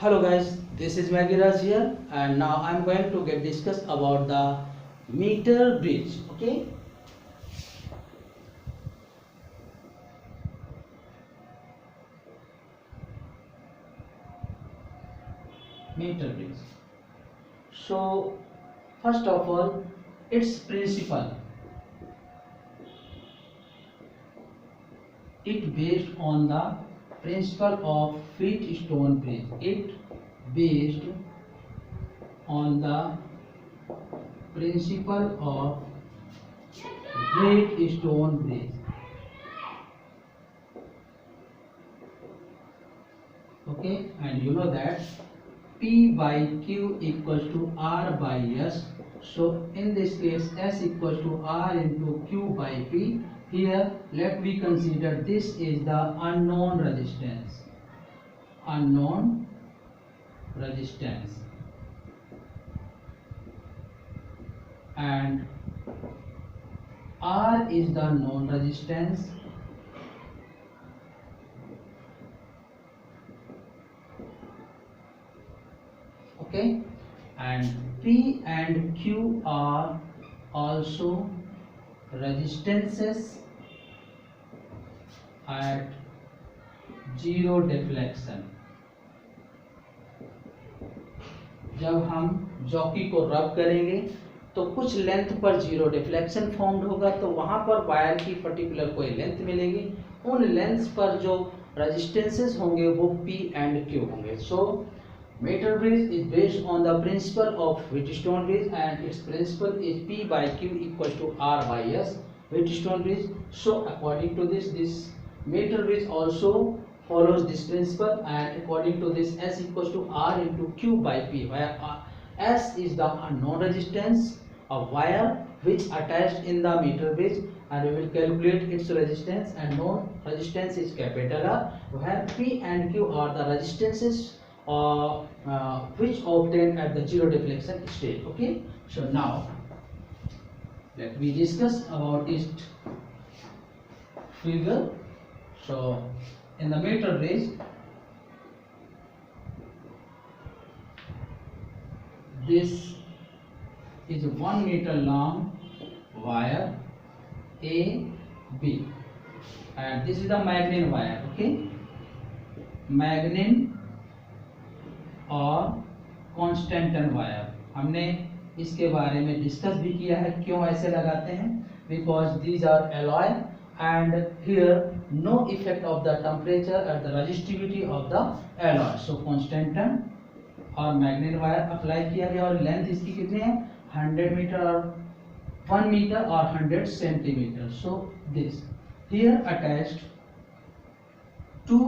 Hello guys, this is Maggie Raj here, and now I'm going to get discuss about the meter bridge. Okay, meter bridge. So first of all, its principle. It based on the principle of Wheatstone bridge. It based on the principle of Wheatstone bridge. Okay, and you know that P by Q equals to R by S. So in this case S equals to R into Q by P. Here let me consider this is the unknown resistance. Unknown resistance. And R is the known resistance. Okay, and P and Q are also resistances at zero deflection. जब हम jockey को रब करेंगे तो कुछ length पर zero deflection formed होगा, तो वहां पर वायर की पर्टिकुलर कोई लेंथ मिलेगी। उन लेंथ्स पर जो रेजिस्टेंसेस होंगे वो P एंड Q होंगे। सो meter bridge is based on the principle of Wheatstone bridge, and its principle is P by Q equals to R by S. Wheatstone bridge. So according to this meter bridge also follows this principle, and according to this S equals to R into Q by P, where S is the unknown resistance of wire which attached in the meter bridge, and we will calculate its resistance, and known resistance is capital R, where P and Q are the resistances which obtained at the zero deflection stage. Okay, so now let me discuss about its figure. So in the meter bridge, this is a 1 meter long wire AB, and this is the magnin wire. Okay, magnin और constantan wire हमने इसके बारे में discuss भी किया है। क्यों ऐसे लगाते हैं? Because these are alloy and here no effect of the temperature at the resistivity of the alloy. So constantan और मैग्नेट वायर अप्लाई किया गया, और लेंथ इसकी कितनी है? 100 मीटर और 1 मीटर और 100 centimetre. So this here attached to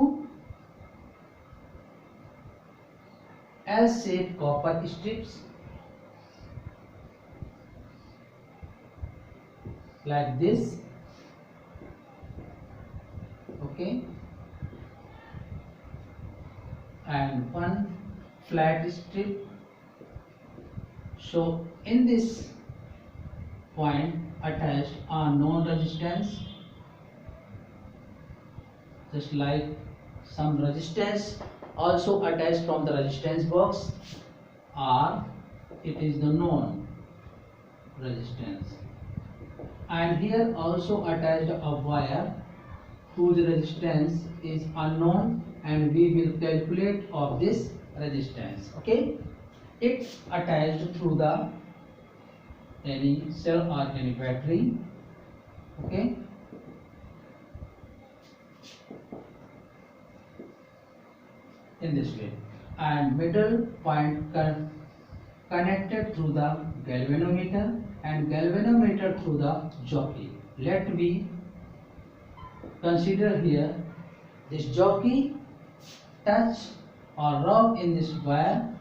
L-shaped copper strips like this. Okay, and one flat strip. So in this point attached a known resistance, just like some resistance also attached from the resistance box, or it is the known resistance, and here also attached a wire whose resistance is unknown, and we will calculate of this resistance. Okay, it's attached through the any cell or any battery. Okay, in this way, and middle point connected through the galvanometer, and galvanometer through the jockey. Let me consider here this jockey touch or rub in this wire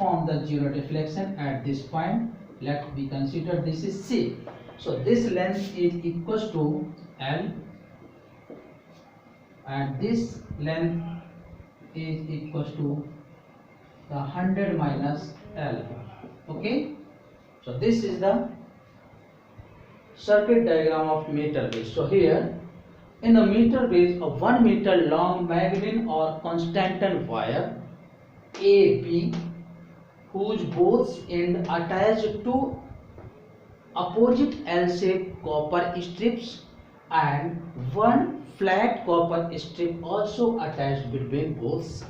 form the zero deflection at this point. Let me consider this is C. So this length is equals to L, and this length is equals to the 100 minus L. Okay, so this is the circuit diagram of meter bridge. So here in a meter bridge, a 1 meter long magnet or constantan wire AB whose both end attached to opposite L-shaped copper strips and one flat copper strip also attached between both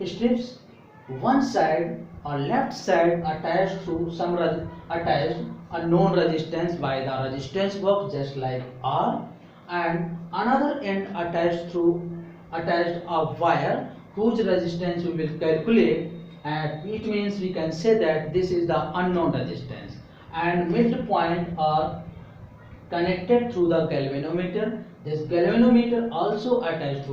strips. One side or left side attached to some attached a known resistance by the resistance box just like R, and another end attached a wire whose resistance we will calculate, and it means we can say that this is the unknown resistance, and midpoint are connected through the galvanometer. This galvanometer also attached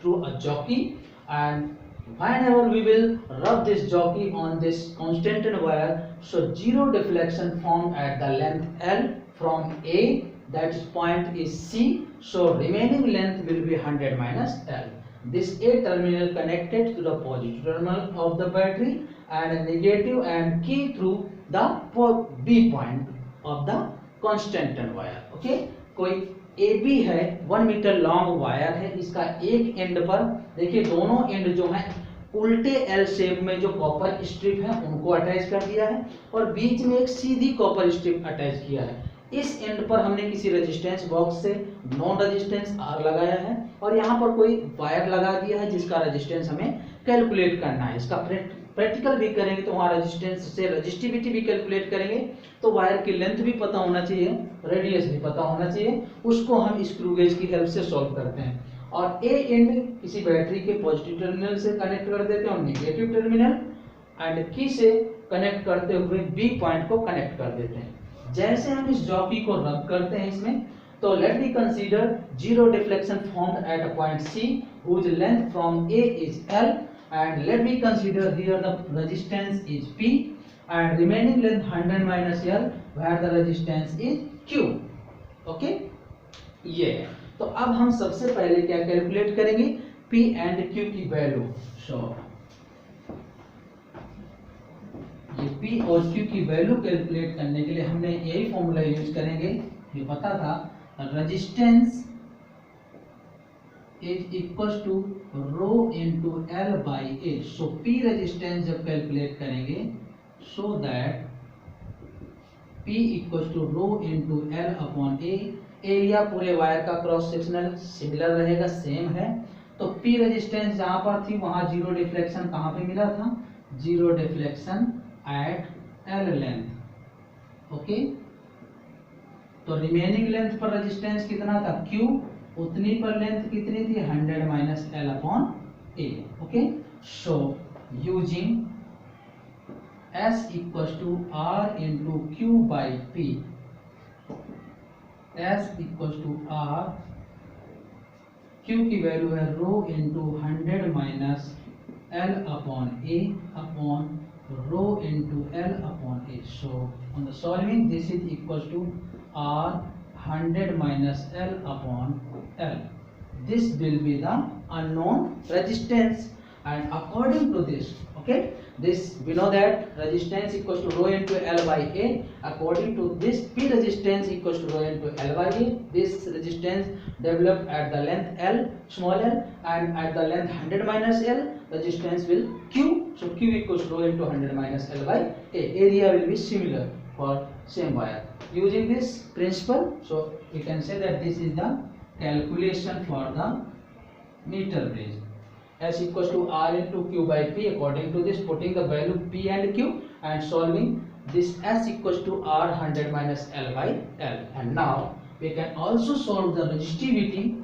through a jockey, and whenever we will rub this jockey on this constant wire, so zero deflection formed at the length L from A, that point is C, so remaining length will be 100 minus L. This A terminal connected to the positive terminal of the battery and negative and key through the B point of the constant wire. Okay, कोई AB है 1 metre long wire है, इसका एक and पर देखिए दोनों and जो है उल्टे एल शेप में जो कॉपर स्ट्रिप है उनको अटैच कर दिया है और बीच में एक सीधी कॉपर स्ट्रिप अटैच किया है। इस एंड पर हमने किसी रेजिस्टेंस बॉक्स से नॉन रेजिस्टेंस आर लगाया है और यहाँ पर कोई वायर लगा दिया है जिसका रेजिस्टेंस हमें कैलकुलेट करना है। इसका प्रैक्टिकल भी करेंगे तो वहाँ रेजिस्टेंस से रेजिस्टिविटी भी कैलकुलेट करेंगे, तो वायर की लेंथ भी पता होना चाहिए, रेडियस भी पता होना चाहिए, उसको हम स्क्रू गेज की हेल्प से सॉल्व करते हैं। और ए एंड किसी बैटरी के पॉजिटिव टर्मिनल से कनेक्ट कर देते हैं और नेगेटिव टर्मिनल एंड की से कनेक्ट करते हुए बी पॉइंट को कनेक्ट कर देते हैं। जैसे हम इस जॉकी को रब करते हैं इसमें, तो let me consider zero deflection formed at a point C whose length from A is L, and let me consider here the resistance is P and remaining length 100 minus L where the resistance is Q. Okay, ये तो अब हम सबसे पहले क्या calculate करेंगे, P and Q की value. सो ये P और Q की वैल्यू कैलकुलेट करने के लिए हमने यही फॉर्मूला यूज करेंगे, ये पता था, resistance is equals to rho into L by A। so P resistance जब कैलकुलेट करेंगे so that P equals to rho into L upon A, area पूरे वायर का क्रॉस सेक्शनल सिमिलर रहेगा, सेम है, तो P रेजिस्टेंस जहां पर थी वहां जीरो डिफ्लेक्शन कहां पे मिला था, zero deflection at L length. Okay, तो रिमेनिंग लेंथ पर रेजिस्टेंस कितना था Q, उतनी पर लेंथ कितनी थी 100 minus L upon A। Okay, so using S equals to R into Q by P, S equals to R, Q की वैल्यू है rho into 100 minus L upon A upon rho into L upon A। So on the solving this is equals to R 100 minus L upon L. This will be the unknown resistance, and according to this, okay, this we know that resistance equals to rho into L by A. According to this, P resistance equals to rho into L by A. This resistance developed at the length L, small l, and at the length 100 minus L, resistance will Q. So Q equals to rho into 100 minus L by A. Area will be similar for same wire. Using this principle, so we can say that this is the calculation for the meter bridge. S equals to R into Q by P. According to this, putting the value P and Q and solving this, S equals to R 100 minus L by L. And now we can also solve the resistivity.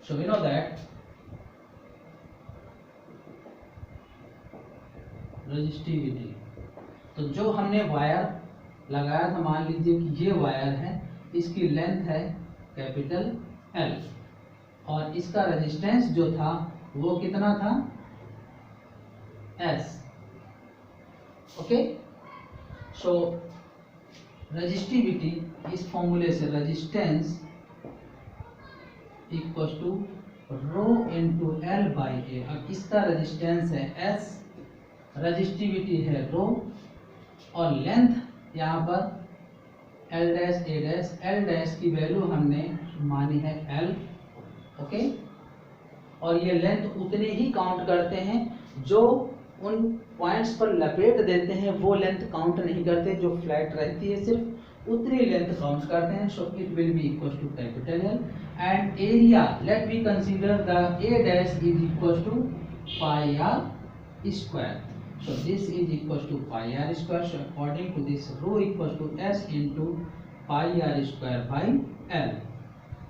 So we know that resistivity, तो जो हमने wire लगाया था, मान लीजिए कि ये wire है, इसकी लेंथ है कैपिटल L और इसका रेजिस्टेंस जो था वो कितना था S। ओके, सो रेजिस्टिविटी इस फॉर्मूले से resistance equals to rho into L by A। अब इसका रेजिस्टेंस है S, रेजिस्टिविटी है रो और लेंथ यहाँ पर L dash A dash, L dash की वैल्यू हमने मानी है L। ओके, और ये लेंथ उतने ही काउंट करते हैं जो उन पॉइंट्स पर लपेट देते हैं, वो लेंथ काउंट नहीं करते, जो फ्लैट रहती है सिर्फ उतनी लेंथ काउंट करते हैं। So it will be equal to capital L and area let be consider the A dash is equal to pi R square. So this is equals to pi r square. So according to this, rho equals to s into pi r square by l.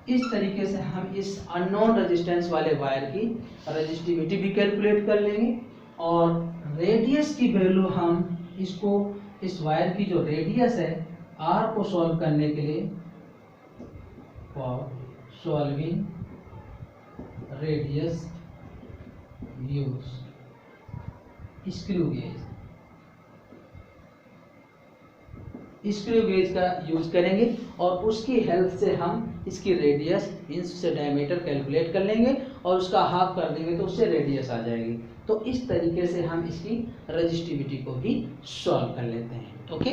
इस तरीके से हम इस unknown resistance वाले wire की resistivity भी calculate कर लेंगे और रेडियस की वैल्यू हम इसको इस वायर की जो रेडियस है r को सॉल्व करने के लिए for solving radius use screw gauge का यूज करेंगे और उसकी हेल्प से हम इसकी रेडियस इंच से डायमीटर कैलकुलेट कर लेंगे और उसका हाफ कर देंगे तो उससे रेडियस आ जाएगी। तो इस तरीके से हम इसकी रेजिस्टिविटी को भी सॉल्व कर लेते हैं। ओके।